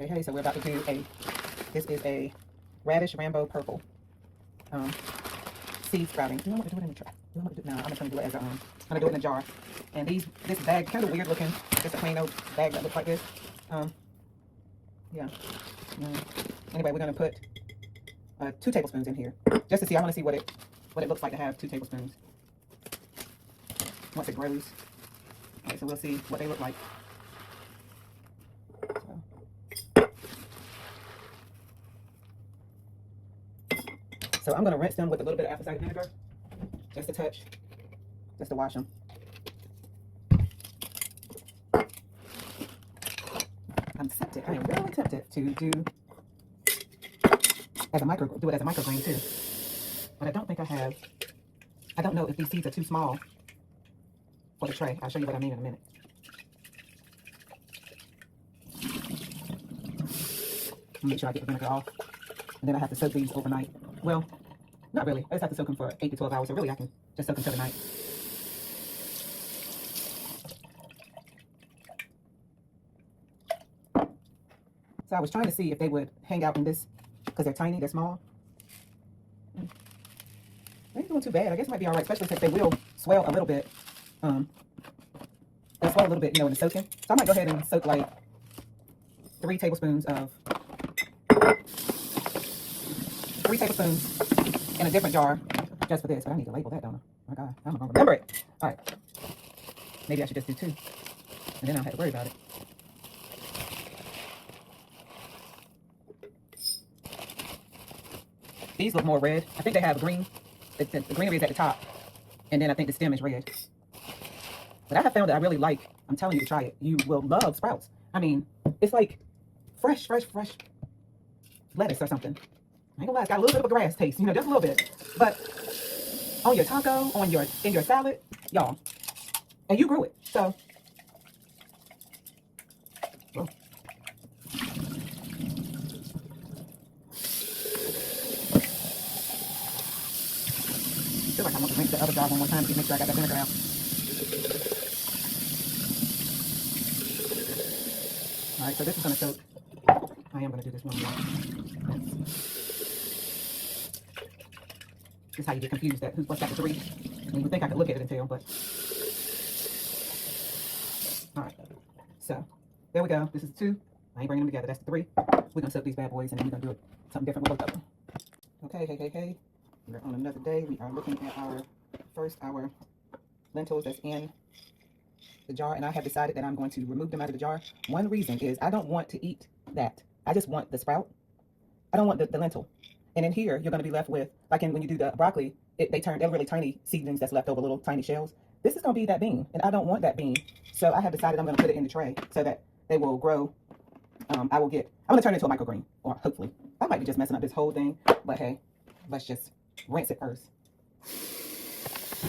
Hey, so we're about to do this is a radish rambo purple seed sprouting. Do you want me to do it in the tray? No, I'm just gonna do it as I'm gonna do it in a jar. And this bag, kind of weird looking, just a plain old bag that looks like this. Yeah. Anyway, we're gonna put 2 tablespoons in here, just to see. I want to see what it looks like to have 2 tablespoons once it grows. All right, so we'll see what they look like. So I'm gonna rinse them with a little bit of apple cider vinegar, just a touch, just to wash them. I'm tempted. I am really tempted to do as a microgreen too, but I don't think I have. I don't know if these seeds are too small for the tray. I'll show you what I mean in a minute. Make sure I get the vinegar off, and then I have to soak these overnight. Well, not really. I just have to soak them for 8 to 12 hours. So really, I can just soak them till the night. So I was trying to see if they would hang out in this because they're tiny, they're small. They ain't doing too bad. I guess it might be all right, especially since they will swell a little bit. They'll swell a little bit, in the soaking. So I might go ahead and soak like 3 tablespoons in a different jar just for this. But I need to label that, don't I? Oh my God, I'm gonna remember it. All right. Maybe I should just do 2, and then I don't have to worry about it. These look more red. I think they have green. The greenery is at the top, and then I think the stem is red. But I have found that I really like. I'm telling you to try it. You will love sprouts. I mean, it's like fresh lettuce or something. I ain't gonna lie, it's got a little bit of a grass taste, just a little bit. But on your taco, in your salad, y'all, and you grew it, so. Well. I feel like I want to rinse the other jar one more time to make sure I got that vinegar out. All right, so this is gonna soak. I am gonna do this one more. This is how you get confused at what's got the 3. And you would think I could look at it and tell, but. All right, so there we go. This is 2. I ain't bringing them together. That's the 3. We're gonna soak these bad boys, and then we're gonna do something different with both of them. Okay, hey. We're on another day. We are looking at our lentils that's in the jar, and I have decided that I'm going to remove them out of the jar. One reason is I don't want to eat that. I just want the sprout. I don't want the lentil. And in here, you're going to be left with, like when you do the broccoli, they're really tiny seedlings that's left over, little tiny shells. This is going to be that bean, and I don't want that bean. So I have decided I'm going to put it in the tray so that they will grow. I'm going to turn it into a microgreen, or hopefully. I might be just messing up this whole thing, but hey, let's just rinse it first. I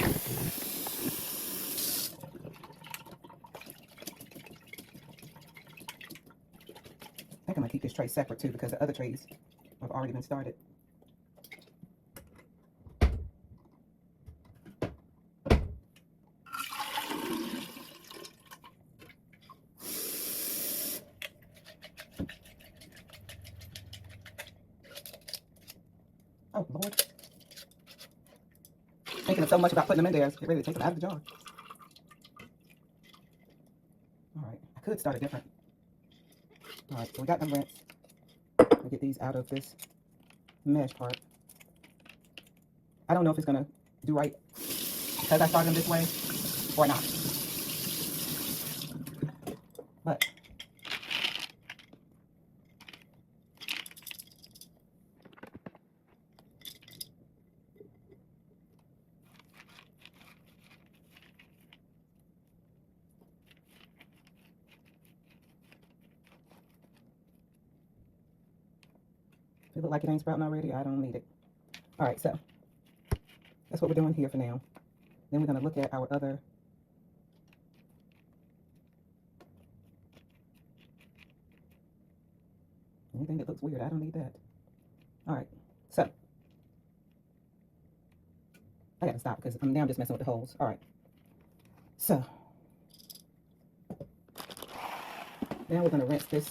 think I'm going to keep this tray separate too because the other trays have already been started. Oh, Lord. Thinking of so much about putting them in there, get ready to take them out of the jar. All right, I could start it different. All right, so we got them rinsed. We'll get these out of this mesh part. I don't know if it's gonna do right because I started them this way or not. But if it look like it ain't sprouting already, I don't need it. All right, so that's what we're doing here for now. Then we're gonna look at our other anything that looks weird. I don't need that. All right, so I gotta stop because now I'm just messing with the holes. All right, so now we're gonna rinse this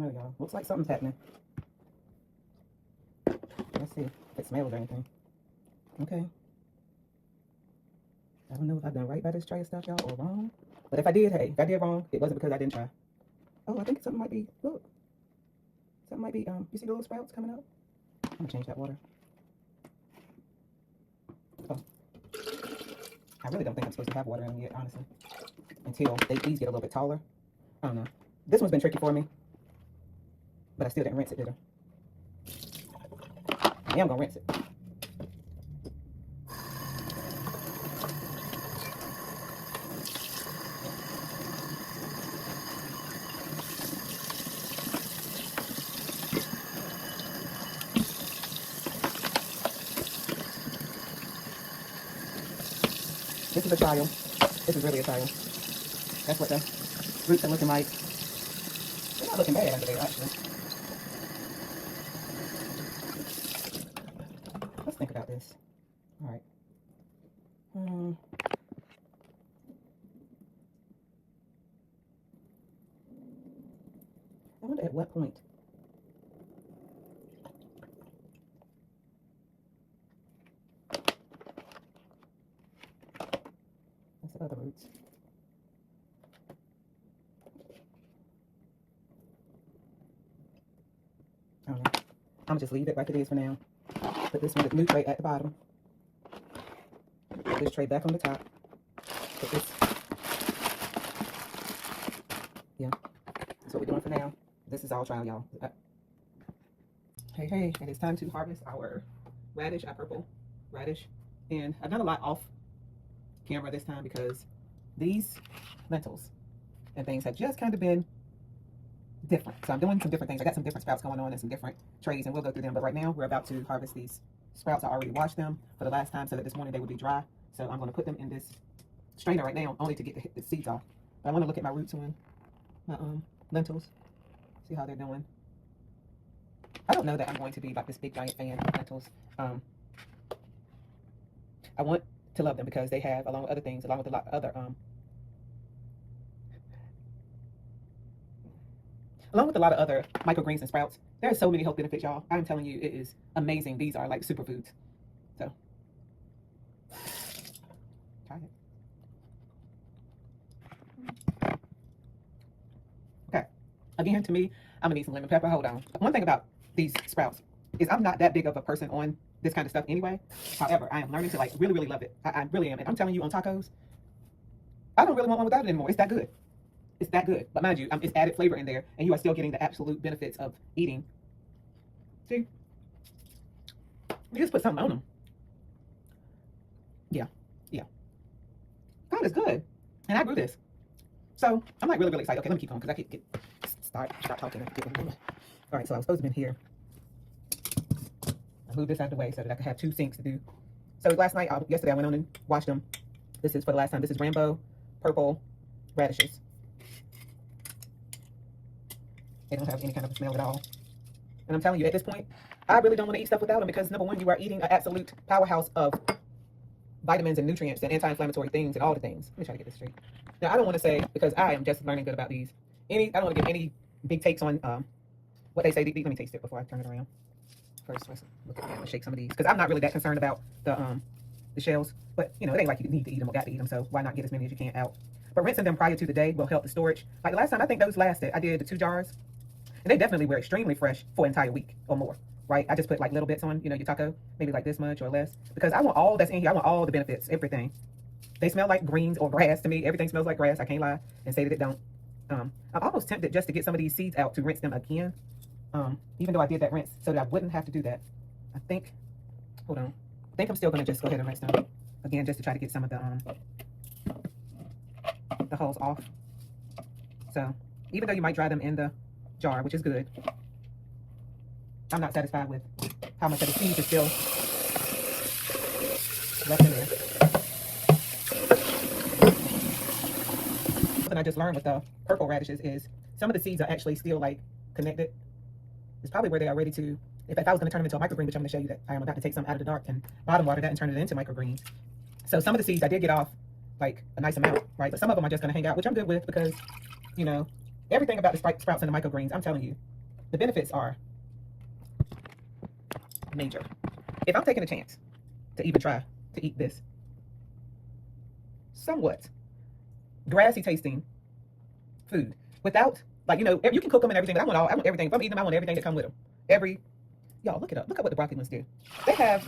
know, y'all. Looks like something's happening. Let's see if it smells or anything. Okay. I don't know if I've done right by this tray of stuff, y'all, or wrong. But if I did, hey, if I did wrong, it wasn't because I didn't try. Oh, I think something might be, look. Something might be, you see the little sprouts coming up? I'm gonna change that water. Oh. I really don't think I'm supposed to have water in them yet, honestly. Until these get a little bit taller. I don't know. This one's been tricky for me. But I still didn't rinse it, did I? I am gonna rinse it. This is a trial. This is really a trial. That's what the roots are looking like. They're not looking bad under there, actually. Let's think about this. All right. I wonder at what point. That's the other roots. I don't know. I'm gonna just leave it like it is for now. Put this one, the new tray at the bottom. Put this tray back on the top. Put this. Yeah. That's what we're doing for now. This is all trial, y'all. Hey, it is time to harvest our radish, our purple radish. And I've done a lot off camera this time because these lentils and things have just kind of been different. So I'm doing some different things. I got some different sprouts going on and some different trays, and we'll go through them. But right now, we're about to harvest these sprouts. I already washed them for the last time so that this morning they would be dry. So I'm going to put them in this strainer right now, only to get the seeds off. But I want to look at my roots on my lentils, see how they're doing. I don't know that I'm going to be like this big giant fan of lentils. I want to love them because they have, along with other things, along with a lot of other microgreens and sprouts, there are so many health benefits, y'all. I'm telling you, it is amazing. These are like superfoods. So, try it. Okay. Again, to me, I'm gonna need some lemon pepper. Hold on. One thing about these sprouts is I'm not that big of a person on this kind of stuff anyway. However, I am learning to like really, really love it. I really am. And I'm telling you, on tacos, I don't really want one without it anymore. It's that good. It's that good. But mind you, it's added flavor in there, and you are still getting the absolute benefits of eating. See? You just put something on them. Yeah. God is good. And I grew this. So I'm like really, really excited. Okay, let me keep going because I could start talking. All right, so I was supposed to be here. I moved this out of the way so that I could have 2 sinks to do. So yesterday I went on and washed them. This is for the last time. This is Rambo purple radishes. They don't have any kind of smell at all. And I'm telling you, at this point, I really don't want to eat stuff without them because, number one, you are eating an absolute powerhouse of vitamins and nutrients and anti-inflammatory things and all the things. Let me try to get this straight. Now, I don't want to say, because I am just learning good about these, I don't want to give any big takes on what they say. Let me taste it before I turn it around. First, let's look at it and shake some of these. Because I'm not really that concerned about the shells. But, it ain't like you need to eat them or got to eat them. So why not get as many as you can out? But rinsing them prior to the day will help the storage. Like the last time, I think those lasted. I did the 2 jars. And they definitely were extremely fresh for an entire week or more, right? I just put like little bits on, your taco, maybe like this much or less. Because I want all that's in here. I want all the benefits, everything. They smell like greens or grass to me. Everything smells like grass. I can't lie and say that it don't. I'm almost tempted just to get some of these seeds out to rinse them again. Even though I did that rinse so that I wouldn't have to do that. Hold on. I think I'm still going to just go ahead and rinse them again just to try to get some of the hulls off. So even though you might dry them in the jar, which is good, I'm not satisfied with how much of the seeds is still left in there. Something I just learned with the purple radishes is some of the seeds are actually still like connected. It's probably where they are ready to, if I was going to turn them into a microgreen, which I'm going to show you that I am about to take some out of the dark and bottom water that and turn it into microgreens. So some of the seeds I did get off like a nice amount, right? But some of them are just going to hang out, which I'm good with because, everything about the sprouts and the microgreens, I'm telling you, the benefits are major. If I'm taking a chance to even try to eat this somewhat grassy tasting food without, like, you know, you can cook them and everything, but I want everything. If I'm eating them, I want everything to come with them. Y'all look it up. Look up what the broccoli ones do. They have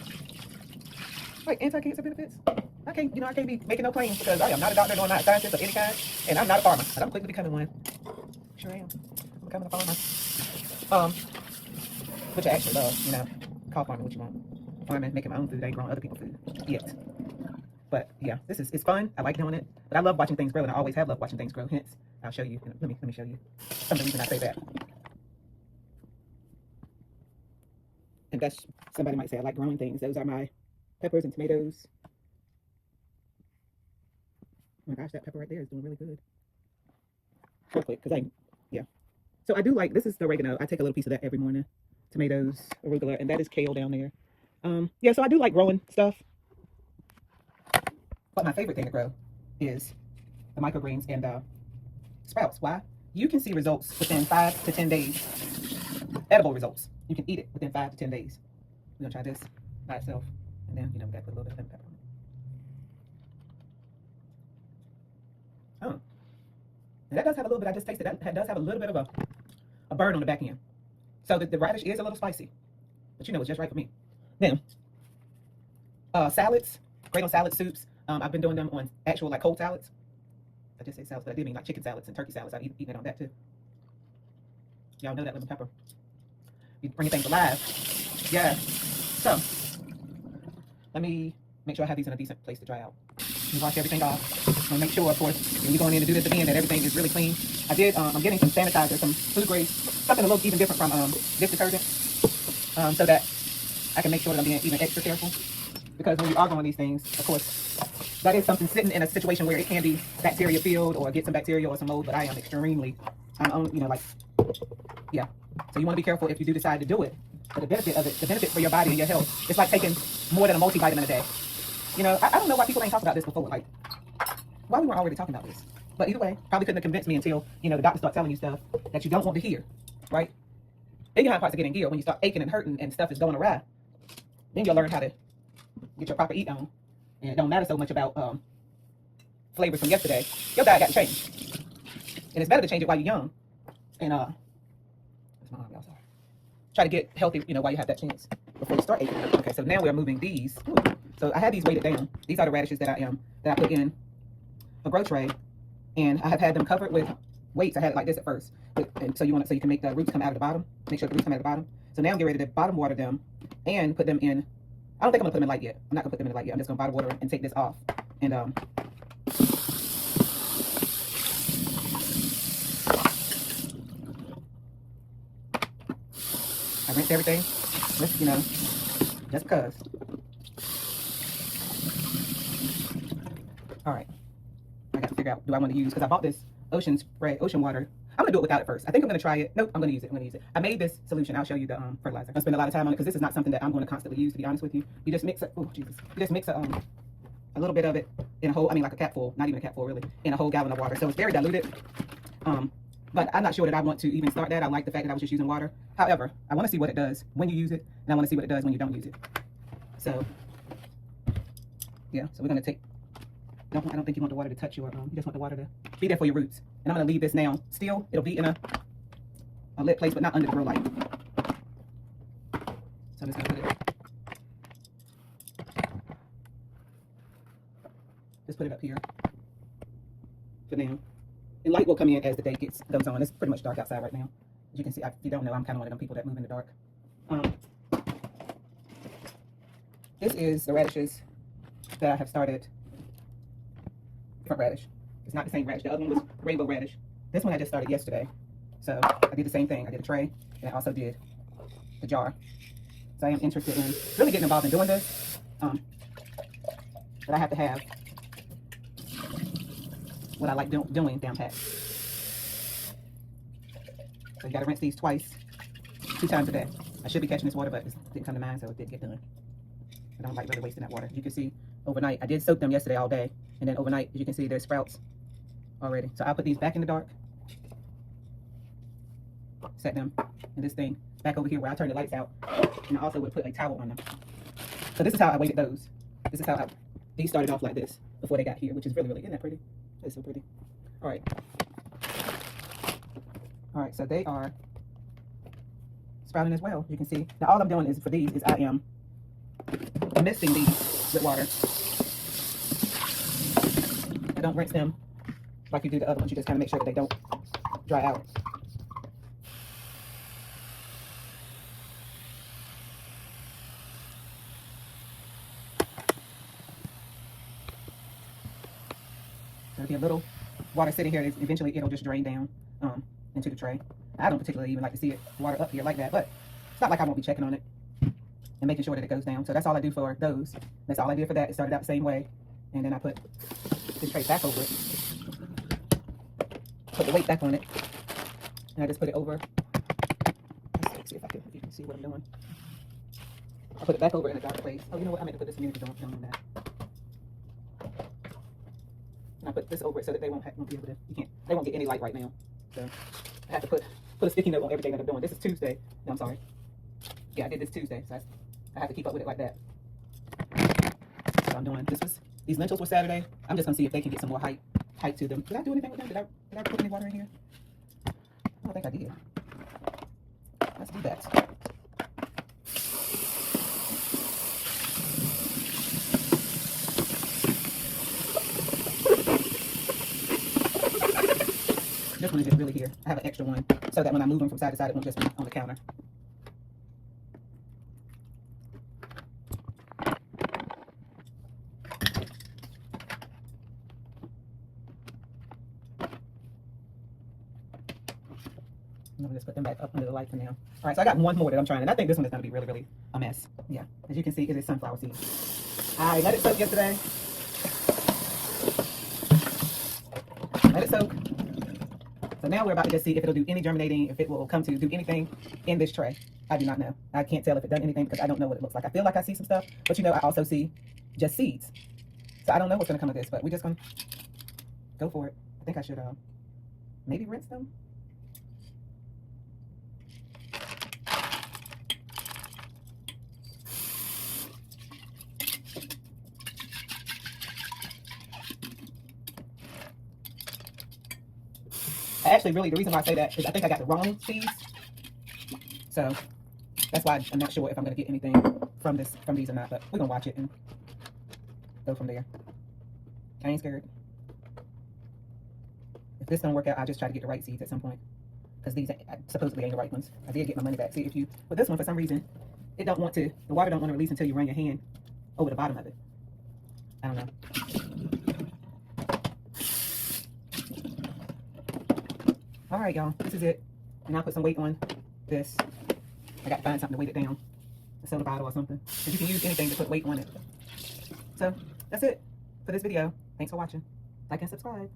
like anti-cancer benefits. I can't be making no claims because I am not a doctor, nor not a scientist of any kind, and I'm not a farmer. But I'm quickly becoming one. Sure am. I'm becoming a farmer. Which I actually love, you know. Call farming what you want. Farming, making my own food. I ain't growing other people's food yet. But yeah, it's fun. I like doing it. But I love watching things grow, and I always have loved watching things grow. Hence, I'll show you. Let me show you some of the reason I say that. And that's, somebody might say I like growing things. Those are my peppers and tomatoes. Oh my gosh, that pepper right there is doing really good. Real quick, because yeah. So I do like, this is the oregano. I take a little piece of that every morning. Tomatoes, arugula, and that is kale down there. Yeah, so I do like growing stuff. But my favorite thing to grow is the microgreens and sprouts. Why? You can see results within 5 to 10 days. Edible results. You can eat it within 5 to 10 days. We're gonna try this by itself, and then we gotta put a little bit of lemon pepper on it. Oh, and that does have a little bit. I just tasted that does have a little bit of a burn on the back end. So the radish is a little spicy, but you know it's just right for me. Then salads, great on salad soups. I've been doing them on actual like cold salads. I just say salads, but I did mean like chicken salads and turkey salads. I've eaten it on that too. Y'all know that lemon pepper. You bring things alive. Yeah. So let me make sure I have these in a decent place to dry out. You wash everything off. And make sure, of course, when you're going in to do this again, that everything is really clean. I did. I'm getting some sanitizer, some food grade, something a little even different from dish detergent, so that I can make sure that I'm being even extra careful. Because when you are growing these things, of course, that is something sitting in a situation where it can be bacteria filled or get some bacteria or some mold. But I am extremely, yeah. So you want to be careful if you do decide to do it. But the benefit of it, the benefit for your body and your health, it's like taking more than a multivitamin a day. You know, I don't know why people ain't talked about this before. Like, why we weren't already talking about this. But either way, probably couldn't have convinced me until, you know, the doctor start telling you stuff that you don't want to hear, right? Then you have parts of getting geared when you start aching and hurting and stuff is going awry. Then you'll learn how to get your proper eat on. And it don't matter so much about flavors from yesterday. Your diet got to change. And it's better to change it while you're young. And that's my arm, y'all, sorry. Try to get healthy, you know, while you have that chance before you start aching. Okay, so now we're moving these. Ooh. So I had these weighted down. These are the radishes that I put in a grow tray, and I have had them covered with weights. I had it like this at first, and so you can make the roots come out of the bottom. Make sure the roots come out of the bottom. So now I'm getting ready to bottom water them and put them in. I don't think I'm gonna put them in light yet. I'm not gonna put them in light yet. I'm just gonna bottom water and take this off. And I rinse everything. Just, you know, just because. All right, I got to figure out, do I want to use, because I bought this ocean water. I'm gonna do it without it first. I think I'm gonna try it. Nope, I'm gonna use it. I made this solution. I'll show you the fertilizer. I spend a lot of time on it because this is not something that I'm going to constantly use, to be honest with you. You just mix it. Oh Jesus! You just mix a little bit of it in a whole. I mean, like a capful, not even a capful, really, in a whole gallon of water. So it's very diluted. But I'm not sure that I want to even start that. I like the fact that I was just using water. However, I want to see what it does when you use it, and I want to see what it does when you don't use it. So yeah, so we're gonna take. I don't think you want the water to touch your, you just want the water to be there for your roots. And I'm going to leave this now. Still, it'll be in a lit place, but not under the grow light. So I'm just going to put it up here for now. And light will come in as the day goes on. It's pretty much dark outside right now. As you can see, if you don't know, I'm kind of one of them people that move in the dark. This is the radishes that I have started. Different radish. It's not the same radish. The other one was rainbow radish. This one I just started yesterday. So I did the same thing. I did a tray, and I also did the jar. So I am interested in really getting involved in doing this. But I have to have what I like doing down pat. So you got to rinse these twice, 2 times a day. I should be catching this water, but it didn't come to mind, so it didn't get done. I don't like really wasting that water. You can see overnight. I did soak them yesterday all day, and then overnight, as you can see, there's sprouts already. So I'll put these back in the dark. set them in this thing back over here where I turn the lights out. And I also would put a towel on them. So this is how I weighted those. This is how these started off like this before they got here, which is really, really, isn't that pretty? It's so pretty. All right. All right, so they are sprouting as well. You can see. Now all I'm doing is for these is I am misting these with water. I don't rinse them like you do the other ones. You just kind of make sure that they don't dry out. There'll be a little water sitting here. Eventually, it'll just drain down into the tray. I don't particularly even like to see it water up here like that, but it's not like I won't be checking on it and making sure that it goes down. So that's all I do for those. That's all I did for that. It started out the same way, and then I put this tray back over it. Put the weight back on it, and I just put it over. Let's see if you can see what I'm doing. I put it back over in a dark place. Oh, you know what? I meant to put this in here. Don't know that. And I put this over it so that they won't be able to. They won't get any light right now. So I have to put a sticky note on everything that I'm doing. This is Tuesday. No, I'm sorry. Yeah, I did this Tuesday, so I have to keep up with it like that. That's what I'm doing. These lentils were Saturday. I'm just gonna see if they can get some more height to them. Did I do anything with them? Did I put any water in here? I don't think I did. Let's do that. This one is just really here. I have an extra one so that when I move them from side to side, it won't just be on the counter. I'm gonna just put them back up under the light for now. All right, so I got one more that I'm trying, and I think this one is gonna be really, really a mess. Yeah, as you can see, it is sunflower seeds. I let it soak yesterday. Let it soak. So now we're about to just see if it'll do any germinating, if it will come to do anything in this tray. I do not know. I can't tell if it done anything because I don't know what it looks like. I feel like I see some stuff, but you know, I also see just seeds. So I don't know what's gonna come of this, but we're just gonna go for it. I think I should maybe rinse them. Actually, really, the reason why I say that is I think I got the wrong seeds. So that's why I'm not sure if I'm going to get anything from these or not. But we're going to watch it and go from there. I ain't scared. If this don't work out, I'll just try to get the right seeds at some point. Because these supposedly ain't the right ones. I did get my money back. See, with this one, for some reason, the water don't want to release until you run your hand over the bottom of it. I don't know. All right, y'all, this is it. And I'll put some weight on this. I got to find something to weight it down. A soda bottle or something. Because you can use anything to put weight on it. So, that's it for this video. Thanks for watching. Like and subscribe.